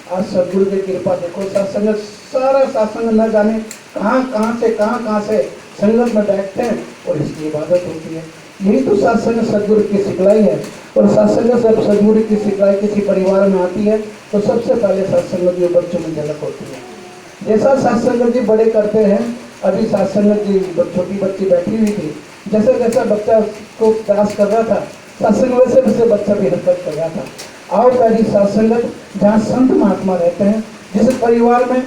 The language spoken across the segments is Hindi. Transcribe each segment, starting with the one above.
आज सदगुरु की कृपा देखो, सत्संग सारा सत्संग न जाने कहाँ से संगत में बैठते हैं और इसकी इबादत होती है। यही तो सत्संग सदगुरु की सिखलाई है। और सत्संग जब सदगुरु की सिखलाई किसी परिवार में आती है तो सबसे पहले सत्संग जी बच्चों में झलक होती है। जैसा सत्संग जी बड़े करते हैं, अभी सत्संग जी छोटी बच्ची बैठी हुई थी, जैसे जैसा बच्चा को प्रयास कर रहा था सत्संग वैसे वैसे बच्चा भी हरकत कर रहा था। आओ पहली सत्संगत जहाँ संत महात्मा रहते हैं, जिस परिवार में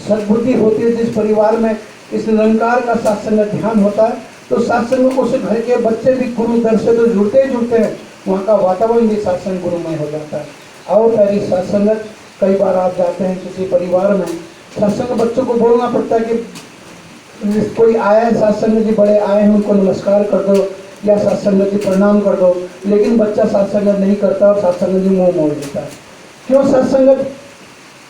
सद्बुद्धि होती है, जिस परिवार में इस निरंकार का सत्संग ध्यान होता है, तो सत्संग उस घर के बच्चे भी गुरु दर से तो जुड़ते ही जुड़ते हैं, वहाँ का वातावरण भी सत्संग गुरुमय हो जाता है। आओ पहली सत्संगत, कई बार आप जाते हैं किसी परिवार में, सत्संग बच्चों को बोलना पड़ता है कि कोई आया है, सत्संग जी बड़े आए हैं, उनको नमस्कार कर दो या सत्संग जी प्रणाम कर दो, लेकिन बच्चा सत्संग नहीं करता और सत्संग जी मुँह मोड़ देता है। क्यों? सत्संगत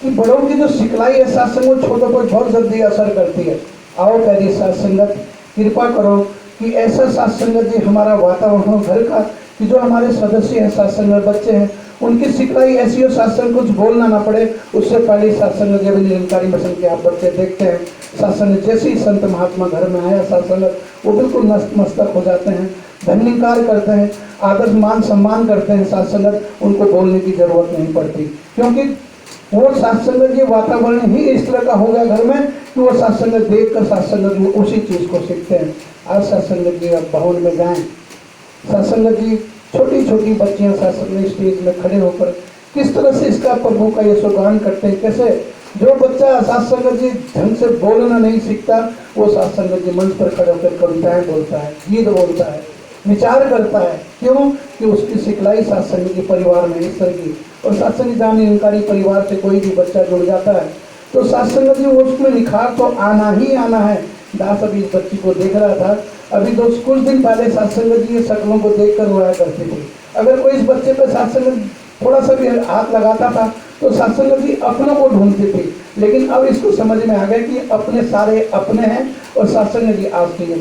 कि बड़ों की जो सिखलाई है सत्संग छोटों पर बहुत जल्दी असर करती है। आओ पहली सत्संगत, कृपा करो कि ऐसा सत्संगत जी हमारा वातावरण हो घर का, कि जो हमारे सदस्य हैं सत्संग बच्चे हैं उनकी सिखलाई ऐसी हो, सत्संग कुछ बोलना ना पड़े। उससे पहले सत्संग जब निरंकारी मिशन के आप बच्चे देखते हैं, सत्संग जैसे ही संत महात्मा घर में आया सत्संग वो बिल्कुल नतमस्तक हो जाते हैं, धन्यकार करते हैं, आदर मान सम्मान करते हैं। सत्संग उनको बोलने की जरूरत नहीं पड़ती, क्योंकि वो सत्संग के वातावरण ही इस तरह का हो गया घर में कि वो सत्संग देख कर सत्संग उसी चीज को सीखते हैं। आज सत्संग जी अब भवन में जाएं, सत्संग जी छोटी छोटी बच्चियां सत्संग स्टेज में खड़े होकर किस तरह से इसका प्रभु का यशोगान करते हैं। कैसे जो बच्चा सत्संग जी ढंग से बोलना नहीं सीखता, वो सत्संग जी मंच पर खड़े होकर कविताएं बोलता है, गीत बोलता है, विचार करता है। क्यों? कि उसकी सिखलाई सत्संग के परिवार में इस तरह की। और सत्संग जान निरंकारी परिवार से कोई भी बच्चा जुड़ जाता है तो सत्संग जी उसमें निखार तो आना ही आना है। दास अभी इस बच्ची को देख रहा था, अभी कुछ दिन पहले सत्संग जी शक्लों को देख कर रोया करती थी। अगर कोई इस बच्चे पे सत्संग थोड़ा सा भी हाथ लगाता था तो सत्संग जी अपनों को ढूंढती थी, लेकिन अब इसको समझ में आ गया कि अपने सारे अपने हैं और सत्संग जी आपकी है।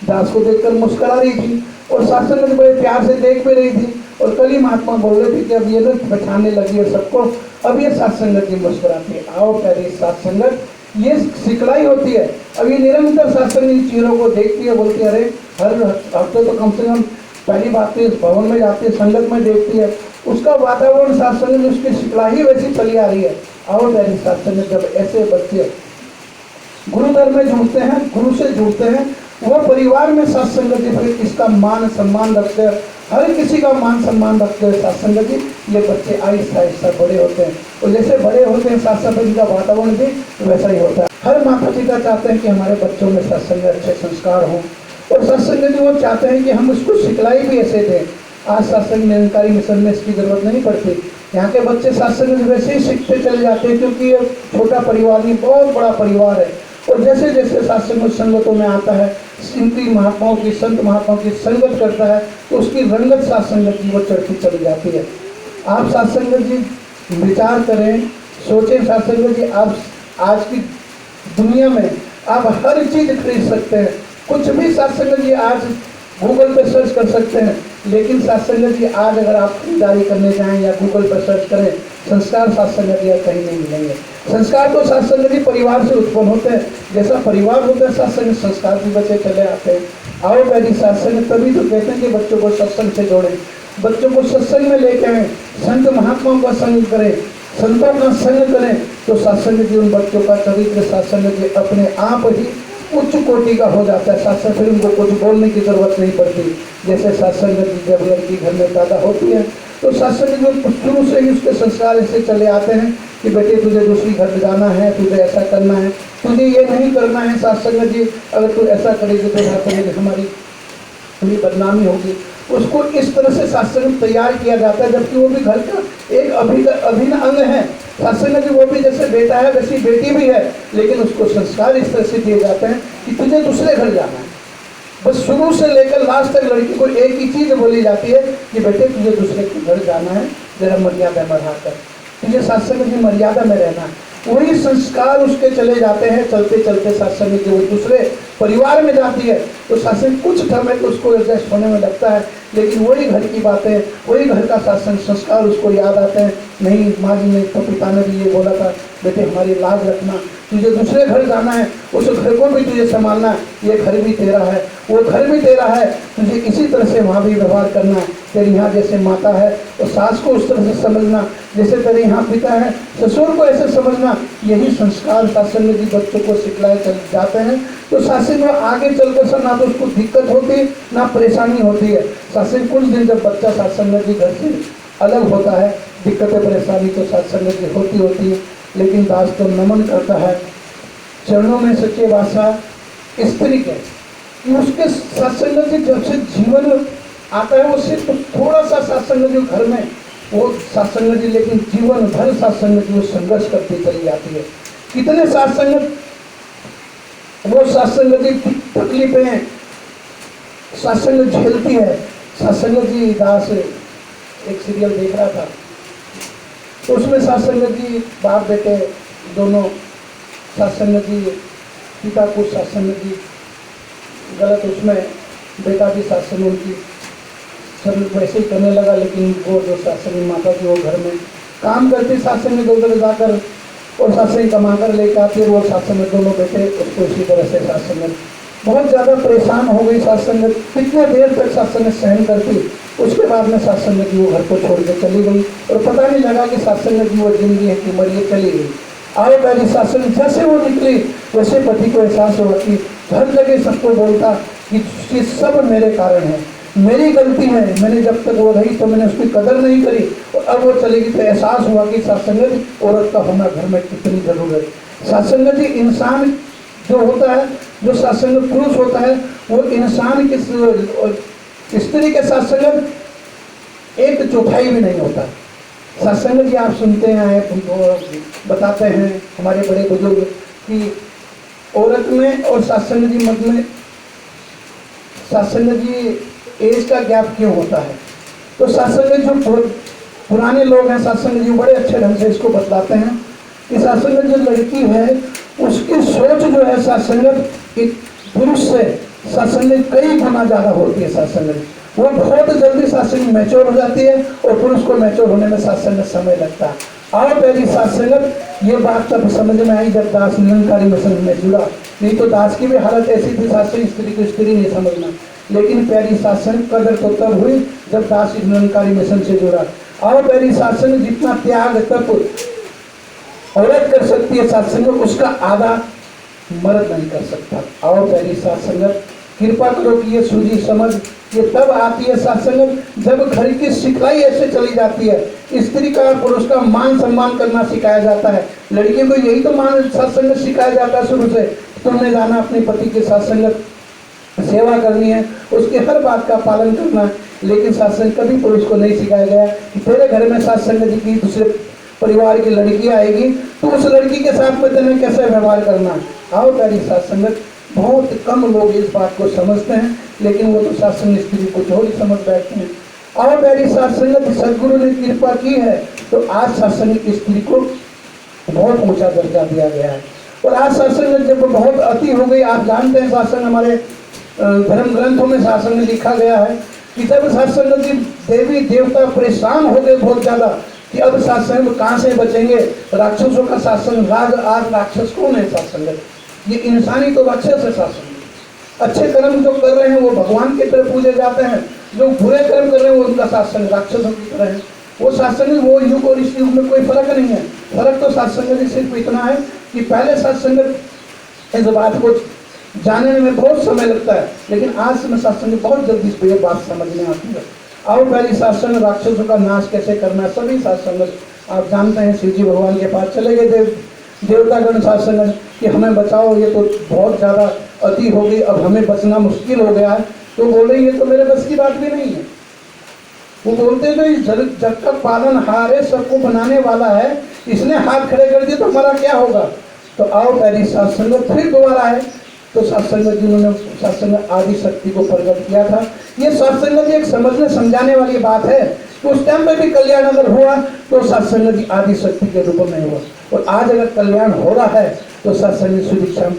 दास को देखकर मुस्कुरा रही थी और सत्संग जी बड़े प्यार से देख भी रही थी। और कल ही महात्मा बोल रहे थे कि अब ये लोग पहचानने लगी है सबको, अब ये सत्संगत की मुस्कुराती है। आओ पहले सत्संगत ये सिखलाई होती है। अब ये निरंतर सत्संग इन चीज़ों को देखती है, बोलती है अरे हर हफ्ते तो कम से कम पहली बात तो इस भवन में जाती है, संगत में देखती है, उसका वातावरण सत्संग में उसकी सिखलाई वैसी चली आ रही है। आओ पहले सत्संग जब ऐसे बच्चे गुरुधर में जुड़ते हैं, गुरु से जुड़ते हैं, वो परिवार में सत्संग जी फिर इसका मान सम्मान रखते हैं, हर किसी का मान सम्मान रखते हैं सत्संग जी। ये बच्चे आहिस्ता आहिस्ता बड़े होते हैं और जैसे बड़े होते हैं सत्संग जी का वातावरण भी वैसा ही होता है। हर माता पिता चाहते हैं कि हमारे बच्चों में सत्संग अच्छे संस्कार हों और सत्संग जी वो चाहते हैं कि हम उसको सिखलाई भी ऐसे दें। आज सत्संग निरंकारी मिशन में इसकी जरूरत नहीं पड़ती, यहाँ के बच्चे सत्संग वैसे ही सीखते चले जाते हैं, क्योंकि ये छोटा परिवार नहीं बहुत बड़ा परिवार है। और जैसे जैसे सत्संग संगतों में आता है, इनकी महात्माओं की संत महात्माओं की संगत करता है तो उसकी रंगत सत्संगत की वो चढ़ती चली जाती है। आप सत्संगत जी विचार करें, सोचें सत्संगत जी, आप आज की दुनिया में आप हर चीज खरीद सकते हैं, कुछ भी सत्संगत जी आज गूगल पे सर्च कर सकते हैं। लेकिन सत्संगत जी आज अगर आप खरीदारी करने जाएं या गूगल पर सर्च करें, संस्कार सत्संगत जी कहीं नहीं मिलेंगे। संस्कार तो सत्संग जी परिवार से उत्पन्न होते हैं, जैसा परिवार होता है सत्संग संस्कार भी बच्चे चले आते हैं। आओ पहली सत्संग, तभी तो कहते हैं कि बच्चों को सत्संग से जोड़ें, बच्चों को सत्संग में लेके आए, संत महात्माओं का संग करें, संतों का संग करें, तो सत्संग जी उन बच्चों का चरित्र सत्संग जी अपने आप ही उच्च कोटि का हो जाता है। सत्संग फिर उनको कुछ बोलने की जरूरत नहीं पड़ती। जैसे सत्संग जी जब लड़की घर में पैदा होती है तो सत्संग जो शुरू से ही उसके संस्कार ऐसे चले आते हैं कि बेटे तुझे दूसरी घर जाना है, तुझे ऐसा करना है, तुझे ये नहीं करना है। सत्संग जी अगर तू ऐसा करेगी तो सत्संग हमारी थोड़ी बदनामी होगी। उसको इस तरह से सत्संग तैयार किया जाता है, जबकि वो भी घर का एक अभिन्न अंग है। सत्संग जी वो भी जैसे बेटा है वैसी बेटी भी है, लेकिन उसको संस्कार इस तरह से दिए जाते हैं कि तुझे दूसरे घर जाना है। बस शुरू से लेकर लास्ट तक लड़की को एक ही चीज बोली जाती है कि बेटे तुझे दूसरे के घर जाना है, जरा मर्यादा बढ़ाकर, तुझे सत्संग की मर्यादा में रहना है। वही संस्कार उसके चले जाते हैं, चलते चलते सत्संग की वो दूसरे परिवार में जाती है तो सत्संग कुछ समय तो उसको एडजस्ट होने में लगता है, लेकिन वही घर की बातें, वही घर का शासन संस्कार उसको याद आते हैं। नहीं, माँ जी ने तो पिता ने भी ये बोला था, बेटे हमारी लाज रखना, तुझे दूसरे घर जाना है, उस घर को भी तुझे संभालना है, ये घर भी तेरा है, वो घर भी तेरा है, तुझे इसी तरह से वहाँ भी व्यवहार करना है। तेरे यहाँ जैसे माता है तो सास को उस तरह से समझना, जैसे तेरे यहाँ पिता है ससुर को ऐसे समझना। यही संस्कार शासन में भी बच्चों को सिखलाए चल जाते हैं, तो शासन में आगे चलकर सर ना तो उसको दिक्कत होती ना परेशानी होती है। शासन कुछ दिन जब बच्चा शासन में भी घर से अलग होता है, दिक्कतें परेशानी तो शासन में भी होती है, लेकिन दास तो नमन करता है चरणों में सच्चे वासा स्त्री के, कि उसके सत्संग से जब से जीवन आता है, वो सिर्फ थोड़ा सा सत्संग जो घर में वो सत्संग जी, लेकिन जीवन भर सत्संग जी वो संघर्ष करती चली जाती है। कितने सत्संग वो सत्संग जी तकलीफें सत्संग झेलती है। सत्संग जी दास एक सीरियल देख रहा था, तो उसमें सत्संग जी बाप बेटे दोनों, सत्संग जी पिता को सत्संग जी गलत, उसमें बेटा भी सत्संग उनकी सब वैसे ही करने लगा, लेकिन वो जो सत्संग माता जी वो घर में काम करती, सत्संग में उधर जाकर और सत्संग कमा कर लेकर आती, वो सत्संग में दोनों बेटे उसको इसी तरह से सत्संग बहुत ज़्यादा परेशान हो गई। सत्संग कितने देर तक सत्संग सहन करती, उसके बाद में सत्संग की वो घर को छोड़ के चली गई और पता नहीं लगा कि सत्संग की वो जिंदगी है कि मरिए चली गई। आए पहली सत्संग जैसे वो निकली वैसे पति को एहसास हुआ कि हर जगह सबको बोलता कि सब मेरे कारण है, मेरी गलती है, मैंने जब तक वो रही तो मैंने उसकी कदर नहीं करी और अब वो चलेगी, तो एहसास हुआ कि सत्संग औरत का होना घर में कितनी जरूरत है। सत्संग जी इंसान जो होता है, जो सत्संग पुरुष होता है, वो इंसान की स्त्री के सत्संग एक चौथाई भी नहीं होता। सत्संग जी आप सुनते हैं, बताते हैं हमारे बड़े बुजुर्ग कि औरत में और सत्संग जी मत में सत्संग जी एज का गैप क्यों होता है। तो सत्संग जो पुराने लोग हैं, सत्संग जी बड़े अच्छे ढंग से इसको बतलाते हैं कि सत्संग जो लड़की है उसकी सोच जो है सत्संग पुरुष से सत्संग कई गुना ज़्यादा होती है। सत्संग वो बहुत जल्दी सत्संग मैच्योर हो जाती है और पुरुष को मैच्योर होने में सत्संग समय लगता है। और पहली सत्संग ये बात तब समझ में आई जब दास निरंकारी मिशन में जुड़ा, नहीं तो दास की भी हालत ऐसी थी, सत्संग स्त्री को स्त्री नहीं समझना। लेकिन प्यारी सत्संग कदर तो तब हुई जब दास निरंकारी मिशन से जुड़ा। और प्यारी सत्संग जितना त्याग तप औरत कर सकती है सत्संग, उसका आधा मर्द नहीं कर सकता। और प्यारी सत्संग कृपा करो कि ये सूझी समझ ये तब आती है सत्संग जब घर की सिखलाई ऐसे चली जाती है, स्त्री का पुरुष का मान सम्मान करना सिखाया जाता है। लड़की को यही तो मान सत्संग सिखाया जाता है शुरू से, तुमने जाना अपने पति के सत्संग सेवा करनी है, उसके हर बात का पालन करना है। लेकिन सत्संग कभी पुरुष को नहीं सिखाया गया कि तेरे घर में सत्संग जी की दूसरे परिवार की लड़की आएगी तो उस लड़की के साथ में तुम्हें कैसे व्यवहार करना है। आओ प्यारी सत्संग बहुत कम लोग इस बात को समझते हैं, लेकिन वो तो सत्संग स्त्री को जो ही समझ बैठते हैं। और प्यारी सत्संग सदगुरु ने कृपा की है तो आज सत्संग की स्त्री को बहुत ऊंचा दर्जा दिया गया है। और आज सत्संग जब बहुत अति हो गई, आप जानते हैं सत्संग हमारे धर्म ग्रंथों में सत्संग लिखा गया है कि जब सत्संग की देवी देवता परेशान हो गए बहुत ज्यादा कि अब सत्संग कहाँ से बचेंगे, राक्षसों का सत्संग आज राक्षस कौन है सत्संग, ये इंसानी तो राक्षस है सत्संग। अच्छे कर्म जो कर रहे हैं वो भगवान की तरह पूजे जाते हैं, जो बुरे कर्म कर रहे हैं वो उनका सत्संग राक्षसों की तरह है। वो सत्संग वो युग और इस युग में कोई फर्क नहीं है। फर्क तो सत्संग सिर्फ इतना है कि पहले सत्संग इस बात को जानने में बहुत समय लगता है, लेकिन आज में सत्संग बहुत जल्दी इस बात समझ में आती है। और पहली सत्संग राक्षसों का नाश कैसे करना, सभी सत्संग आप जानते हैं। शिव जी भगवान के पास चले गए देवतागण सत्संग कि हमें बचाओ, ये तो बहुत ज़्यादा अति हो गई, अब हमें बचना मुश्किल हो गया है। तो बोले ये तो मेरे बस की बात भी नहीं है। वो बोलते तो इस जग का पालन हारे सबको बनाने वाला है, इसने हाथ खड़े कर दिए तो हमारा क्या होगा। तो आओ पहली सत्संग फिर दोबारा है तो सत्संग जिन्होंने सत्संग आदि शक्ति को प्रकट किया था। ये सत्संग की एक समझने समझाने वाली बात है कि उस टाइम पे भी कल्याण अगर हुआ तो सत्संग की आदि शक्ति के रूप में हुआ, और आज अगर कल्याण हो रहा है तो सत्संग सुदीक्षा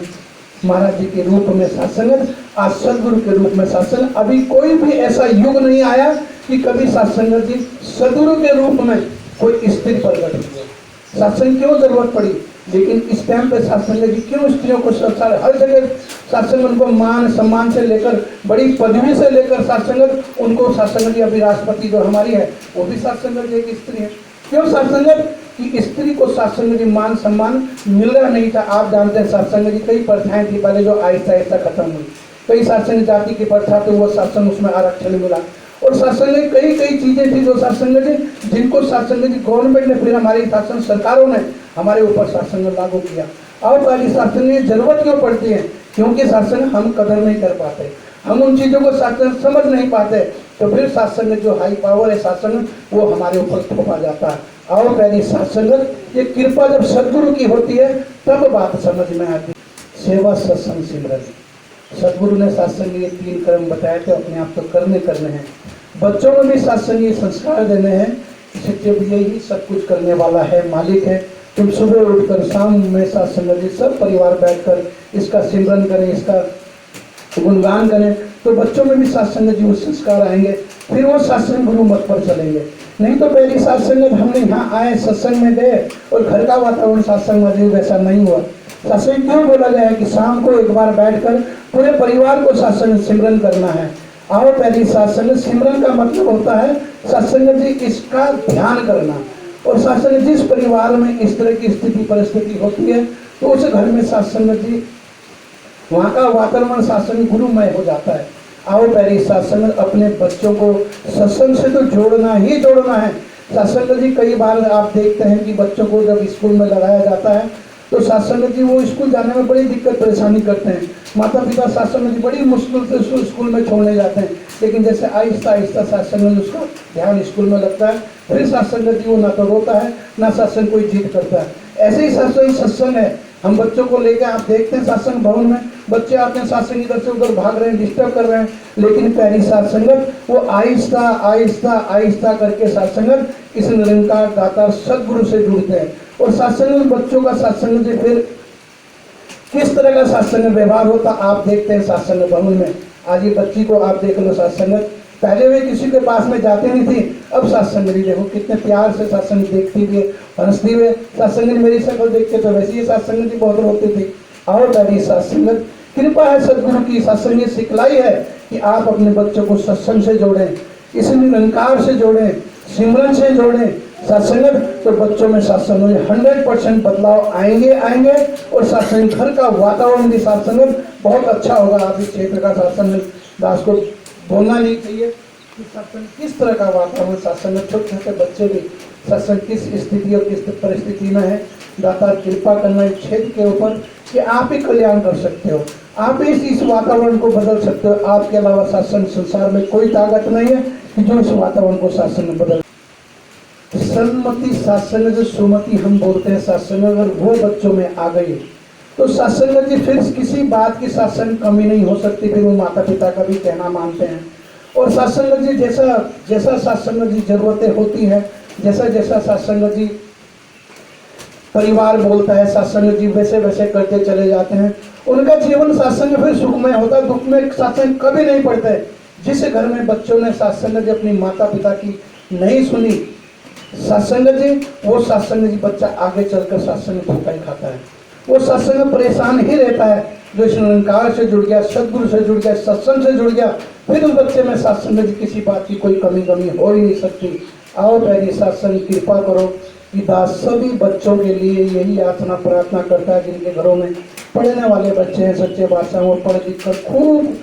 महाराज जी के रूप में सत्संग आज सदगुरु के रूप में सत्संग, अभी कोई भी ऐसा युग नहीं आया कि कभी सत्संग जी सदगुरु के रूप में कोई स्त्री प्रकट हुई। सत्संग क्यों जरूरत पड़ी, लेकिन इस टाइम पे सत्संग जी क्यों स्त्रियों को हर जगह सत्संग, उनको मान सम्मान से लेकर बड़ी पदवी से लेकर सत्संग, उनको सत्संग जी अभी राष्ट्रपति जो हमारी है वो भी सत्संग जी एक स्त्री है। क्यों सत्संग कि स्त्री को सत्संग जी मान सम्मान मिल रहा नहीं था। आप जानते हैं सत्संग जी कई प्रथाएं थी पहले जो आहिस्ता आहिस्ता खत्म हुई, कई सत्संग जाति की प्रथा तो वो सत्संग उसमें आरक्षण मिला, और सत्संग में कई कई चीजें थी जो सत्संग जी जिनको सत्संग जी गवर्नमेंट ने फिर हमारी शासन सरकारों ने हमारे ऊपर सत्संग लागू किया। और पहली सत्संग की जरूरत क्यों पड़ती है, क्योंकि सत्संग हम कदर नहीं कर पाते, हम उन चीजों को सत्संग समझ नहीं पाते, तो फिर सत्संग जो हाई पावर है सत्संग वो हमारे ऊपर थोपा जाता है। और पहली सत्संग ये कृपा जब सदगुरु की होती है तब बात समझ में आती। सेवा सत्संग सिमरन, सदगुरु ने सत्संग ये 3 कर्म बताए थे, अपने आप तो करने हैं, बच्चों में भी सत्संग ये संस्कार देने हैं। जब यही सब कुछ करने वाला है, मालिक है, तुम सुबह उठकर शाम में सत्संग सब परिवार बैठकर इसका सिमरन करें, इसका गुणगान करें, तो बच्चों में भी सत्संग जी वो संस्कार आएंगे, फिर वो सत्संग गुरु मत पर चलेंगे। नहीं तो पहली सत्संग हमने यहाँ आए सत्संग में गए और घर का वातावरण सत्संग में वैसा नहीं हुआ। सत्संग क्यों बोला गया है कि शाम को एक बार बैठकर पूरे परिवार को सत्संग सिमरन करना है। आओ पहली सत्संग सिमरन का मतलब होता है सत्संग जी इसका ध्यान करना, और सत्संग जिस परिवार में इस तरह की स्थिति परिस्थिति होती है तो उस घर में सत्संग जी वहाँ का वातावरण सत्संग गुरुमय हो जाता है। आओ पहली सत्संग अपने बच्चों को सत्संग से तो जोड़ना ही जोड़ना है। सत्संग जी कई बार आप देखते हैं कि बच्चों को जब स्कूल में लगाया जाता है तो सत्संग जी वो स्कूल जाने में बड़ी दिक्कत परेशानी करते हैं, माता पिता सत्संग जी बड़ी मुश्किल से उसको स्कूल में छोड़ने जाते हैं, लेकिन जैसे आहिस्ता आहिस्ता सत्संग उसका ध्यान स्कूल में लगता है, फिर सत्संग जी वो ना तो रोता है ना सत्संग कोई जिद करता है। ऐसे ही सत्संग है, हम बच्चों को लेकर आप देखते हैं सत्संग भवन में बच्चे आते हैं, सत्संग इधर से उधर भाग रहे हैं, डिस्टर्ब कर रहे हैं, लेकिन पहली सत्संगत वो आहिस्ता आहिस्ता आहिस्ता करके सत्संगत इस निरंकार दाता सदगुरु से जुड़ते हैं। और सत्संग बच्चों का सत्संग से फिर किस तरह का सत्संग व्यवहार होता आप देखते हैं सत्संग भवन में। आज ये बच्ची को आप देख लो सत्संगत, पहले वे किसी के पास में जाती नहीं थी, अब सत्संग देखो कितने प्यार से सत्संग देखती हुई हंसती हुए, सत्संग मेरी शक्ल देखते तो वैसे ही सत्संग की बहुत रोती थी। और पहली सत्संगत कृपा है सदगुरु की, सत्संग सिखलाई है कि आप अपने बच्चों को सत्संग से जोड़ें, इस निरंकार से जोड़ें, सिमरन से जोड़ें सत्संग, तो बच्चों में सत्संग में 100% बदलाव आएंगे और सत्संग घर का वातावरण भी सत्संग बहुत अच्छा होगा। आप इस क्षेत्र का सत्संग दास को बोलना नहीं चाहिए कि सत्संग किस तरह का वातावरण, सत्संग छोटे छोटे बच्चे भी सत्संग किस स्थिति और किस परिस्थिति में है। दाता कृपा करना इस क्षेत्र के ऊपर कि आप ही कल्याण कर सकते हो, आप ही इस वातावरण को बदल सकते हो। आपके अलावा सत्संग संसार में कोई ताकत नहीं है कि जो इस वातावरण को सत्संग बदल। सन्मति सत्संग जो सुमति हम बोलते हैं सत्संग अगर वो बच्चों में आ गई तो सत्संग जी फिर किसी बात की सत्संग कमी नहीं हो सकती, फिर वो माता पिता का भी कहना मानते हैं। और सत्संग जी जैसा सत्संग जी जरूरतें होती हैं, जैसा सत्संग जी परिवार बोलता है सत्संग जी वैसे वैसे करते चले जाते हैं, उनका जीवन सत्संग फिर सुखमय होता है, दुख में सत्संग कभी नहीं पड़ते। जिस घर में बच्चों ने सत्संग जी अपनी माता पिता की नहीं सुनी सत्संग जी, वो सत्संग जी बच्चा आगे चलकर सत्संग धोखा ही खाता है, वो सत्संग परेशान ही रहता है। जो इस निरंकार से जुड़ गया, सदगुरु से जुड़ गया, सत्संग से जुड़ गया, फिर उस बच्चे में सत्संग जी किसी बात की कोई कमी हो ही नहीं सकती। आओ पहली सत्संग कृपा करो कि दास सभी बच्चों के लिए यही याचना प्रार्थना करता है जिनके घरों में पढ़ने वाले बच्चे हैं, सच्चे बादशाह और पढ़ लिख कर खूब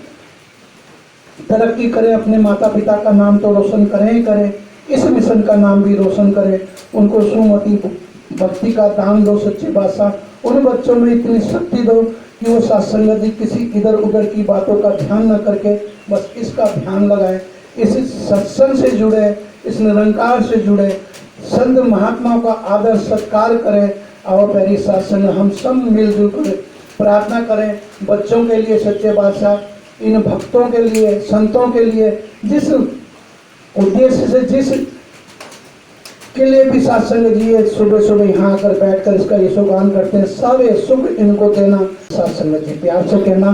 तरक्की करें, अपने माता पिता का नाम तो रोशन करें ही करें, इस मिशन का नाम भी रोशन करें, उनको सुमति भक्ति का दान दो सच्चे बादशाह, उन बच्चों में इतनी शक्ति दो कि वो सत्संग जी किसी इधर उधर की बातों का ध्यान न करके बस इसका ध्यान लगाएं, इस सत्संग से जुड़े, इस निरंकार से जुड़े, संत महात्माओं का आदर सत्कार करें। और पहली सत्संग हम सब मिलजुल कर प्रार्थना करें बच्चों के लिए, सच्चे बादशाह इन भक्तों के लिए, संतों के लिए, जिस उद्देश्य से जिस के लिए भी सत्संग जी सुबह सुबह यहाँ आकर बैठकर इसका यशोगान करते हैं, सारे सुख इनको देना। सत्संग जी प्यार से कहना।